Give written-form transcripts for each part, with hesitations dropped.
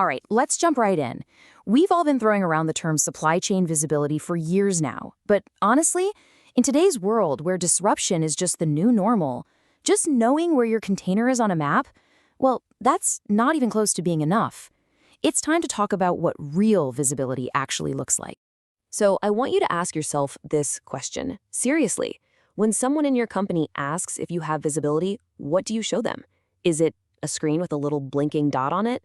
All right, let's jump right in. We've all been throwing around the term supply chain visibility for years now, but honestly, in today's world where disruption is just the new normal, just knowing where your container is on a map, well, that's not even close to being enough. It's time to talk about what real visibility actually looks like. So I want you to ask yourself this question. Seriously, when someone in your company asks if you have visibility, what do you show them? Is it a screen with a little blinking dot on it?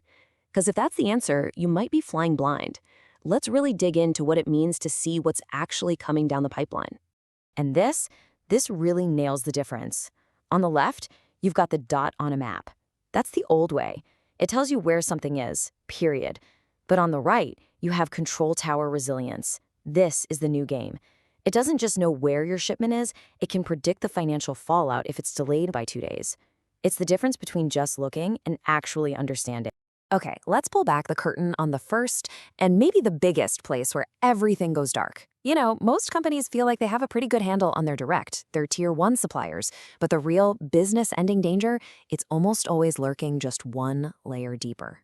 Because if that's the answer, you might be flying blind. Let's really dig into what it means to see what's actually coming down the pipeline. And this really nails the difference. On the left, you've got the dot on a map. That's the old way. It tells you where something is, period. But on the right, you have control tower resilience. This is the new game. It doesn't just know where your shipment is, it can predict the financial fallout if it's delayed by 2 days. It's the difference between just looking and actually understanding. Okay, let's pull back the curtain on the first and maybe the biggest place where everything goes dark. You know, most companies feel like they have a pretty good handle on their tier 1 suppliers, but the real business-ending danger, it's almost always lurking just one layer deeper.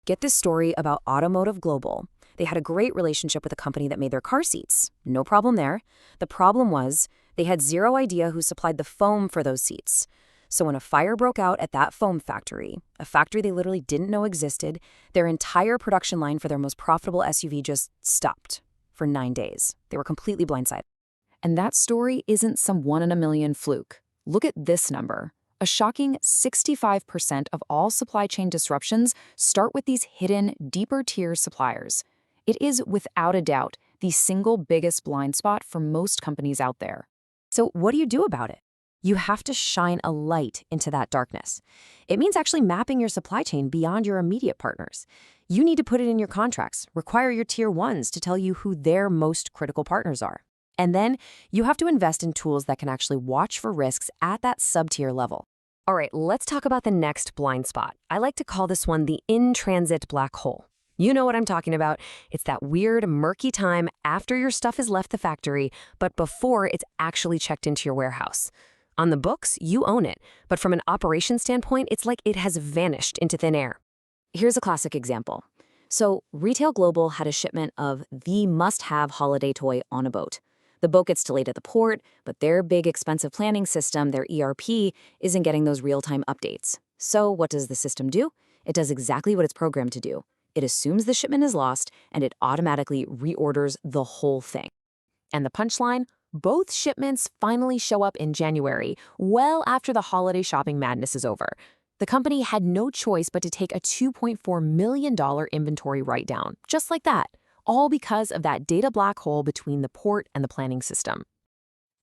Get this story about AutoMotiveGlobal. They had a great relationship with a company that made their car seats. No problem there. The problem was they had zero idea who supplied the foam for those seats. So when a fire broke out at that foam factory, a factory they literally didn't know existed, their entire production line for their most profitable SUV just stopped for 9 days. They were completely blindsided. And that story isn't some 1 in a million fluke. Look at this number. A shocking 65% of all supply chain disruptions start with these hidden, deeper-tier suppliers. It is, without a doubt, the single biggest blind spot for most companies out there. So what do you do about it? You have to shine a light into that darkness. It means actually mapping your supply chain beyond your immediate partners. You need to put it in your contracts, require your tier 1s to tell you who their most critical partners are. And then you have to invest in tools that can actually watch for risks at that sub-tier level. All right, let's talk about the next blind spot. I like to call this one the in-transit black hole. You know what I'm talking about. It's that weird, murky time after your stuff has left the factory, but before it's actually checked into your warehouse. On the books, you own it, but from an operations standpoint, it's like it has vanished into thin air. Here's a classic example. So RetailGlobal had a shipment of the must-have holiday toy on a boat. The boat gets delayed at the port, but their big expensive planning system, their ERP, isn't getting those real-time updates. So what does the system do? It does exactly what it's programmed to do. It assumes the shipment is lost, and it automatically reorders the whole thing. And the punchline? Both shipments finally show up in January, well after the holiday shopping madness is over. The company had no choice but to take a $2.4 million inventory write-down, just like that, all because of that data black hole between the port and the planning system.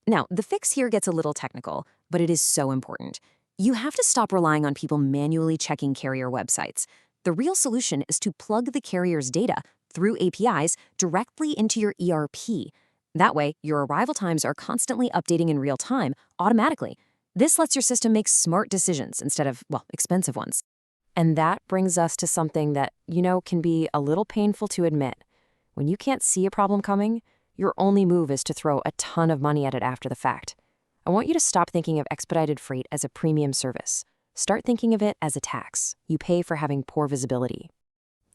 Now, the fix here gets a little technical, but it is so important. You have to stop relying on people manually checking carrier websites. The real solution is to plug the carrier's data through APIs directly into your ERP. That way, your arrival times are constantly updating in real time, automatically. This lets your system make smart decisions instead of, well, expensive ones. And that brings us to something that, can be a little painful to admit. When you can't see a problem coming, your only move is to throw a ton of money at it after the fact. I want you to stop thinking of expedited freight as a premium service. Start thinking of it as a tax you pay for having poor visibility.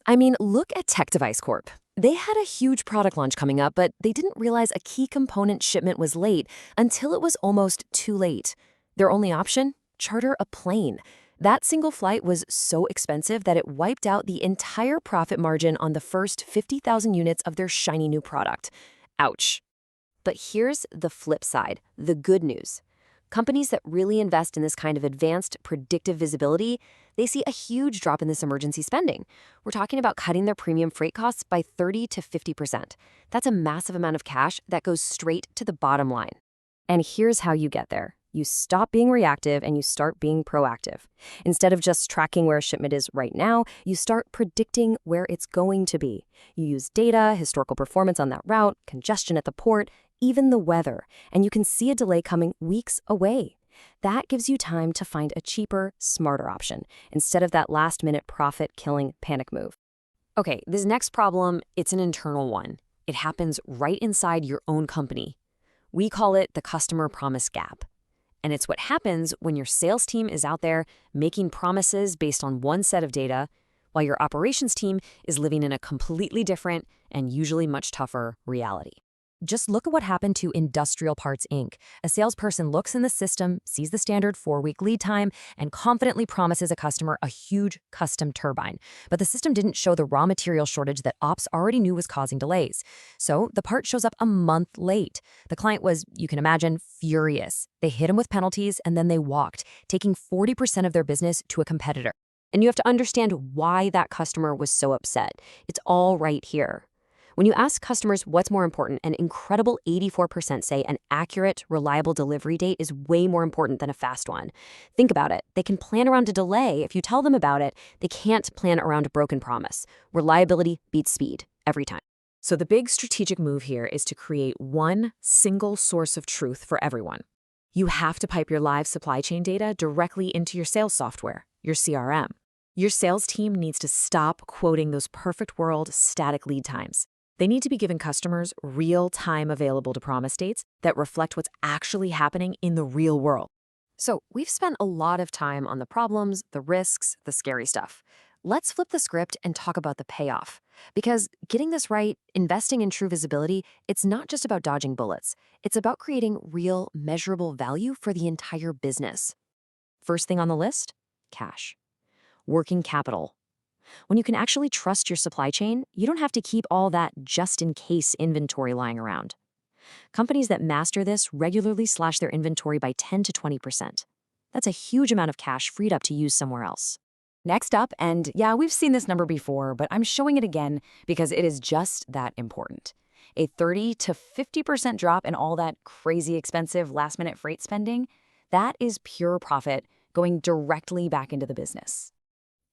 I mean, look at Tech Device Corp. They had a huge product launch coming up, but they didn't realize a key component shipment was late until it was almost too late. Their only option? Charter a plane. That single flight was so expensive that it wiped out the entire profit margin on the first 50,000 units of their shiny new product. Ouch. But here's the flip side, the good news. Companies that really invest in this kind of advanced predictive visibility, they see a huge drop in this emergency spending. We're talking about cutting their premium freight costs by 30 to 50%. That's a massive amount of cash that goes straight to the bottom line. And here's how you get there. You stop being reactive and you start being proactive. Instead of just tracking where a shipment is right now, you start predicting where it's going to be. You use data, historical performance on that route, congestion at the port, even the weather, and you can see a delay coming weeks away. That gives you time to find a cheaper, smarter option instead of that last-minute profit-killing panic move. Okay, this next problem, it's an internal one. It happens right inside your own company. We call it the customer promise gap. And it's what happens when your sales team is out there making promises based on one set of data, while your operations team is living in a completely different and usually much tougher reality. Just look at what happened to Industrial Parts Inc. A salesperson looks in the system, sees the standard 4-week lead time, and confidently promises a customer a huge custom turbine. But the system didn't show the raw material shortage that ops already knew was causing delays. So the part shows up a month late. The client was, you can imagine, furious. They hit him with penalties and then they walked, taking 40% of their business to a competitor. And you have to understand why that customer was so upset. It's all right here. When you ask customers what's more important, an incredible 84% say an accurate, reliable delivery date is way more important than a fast one. Think about it. They can plan around a delay. If you tell them about it, they can't plan around a broken promise. Reliability beats speed every time. So the big strategic move here is to create one single source of truth for everyone. You have to pipe your live supply chain data directly into your sales software, your CRM. Your sales team needs to stop quoting those perfect world static lead times. They need to be giving customers real-time available to promise dates that reflect what's actually happening in the real world. So we've spent a lot of time on the problems, the risks, the scary stuff. Let's flip the script and talk about the payoff. Because getting this right, investing in true visibility, it's not just about dodging bullets. It's about creating real, measurable value for the entire business. First thing on the list? Cash. Working capital. When you can actually trust your supply chain, you don't have to keep all that just-in-case inventory lying around. Companies that master this regularly slash their inventory by 10 to 20%. That's a huge amount of cash freed up to use somewhere else. Next up, and yeah, we've seen this number before, but I'm showing it again because it is just that important. A 30 to 50% drop in all that crazy expensive last-minute freight spending, that is pure profit going directly back into the business.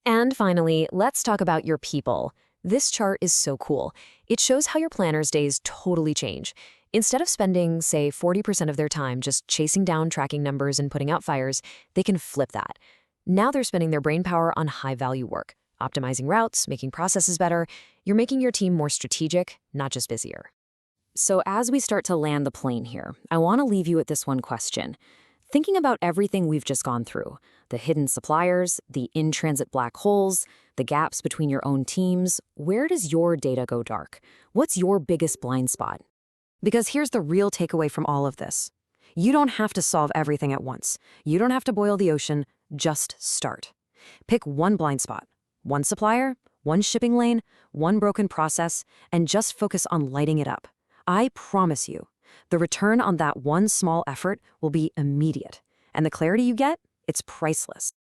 And finally, let's talk about your people. This chart is so cool. It shows how your planners' days totally change. Instead of spending, say, 40% of their time just chasing down tracking numbers and putting out fires, they can flip that. Now they're spending their brainpower on high-value work, optimizing routes, making processes better. You're making your team more strategic, not just busier. So as we start to land the plane here, I want to leave you with this one question. Thinking about everything we've just gone through, the hidden suppliers, the in-transit black holes, the gaps between your own teams, where does your data go dark? What's your biggest blind spot? Because here's the real takeaway from all of this. You don't have to solve everything at once. You don't have to boil the ocean, just start. Pick one blind spot, one supplier, one shipping lane, one broken process, and just focus on lighting it up. I promise you, the return on that one small effort will be immediate. And the clarity you get, it's priceless.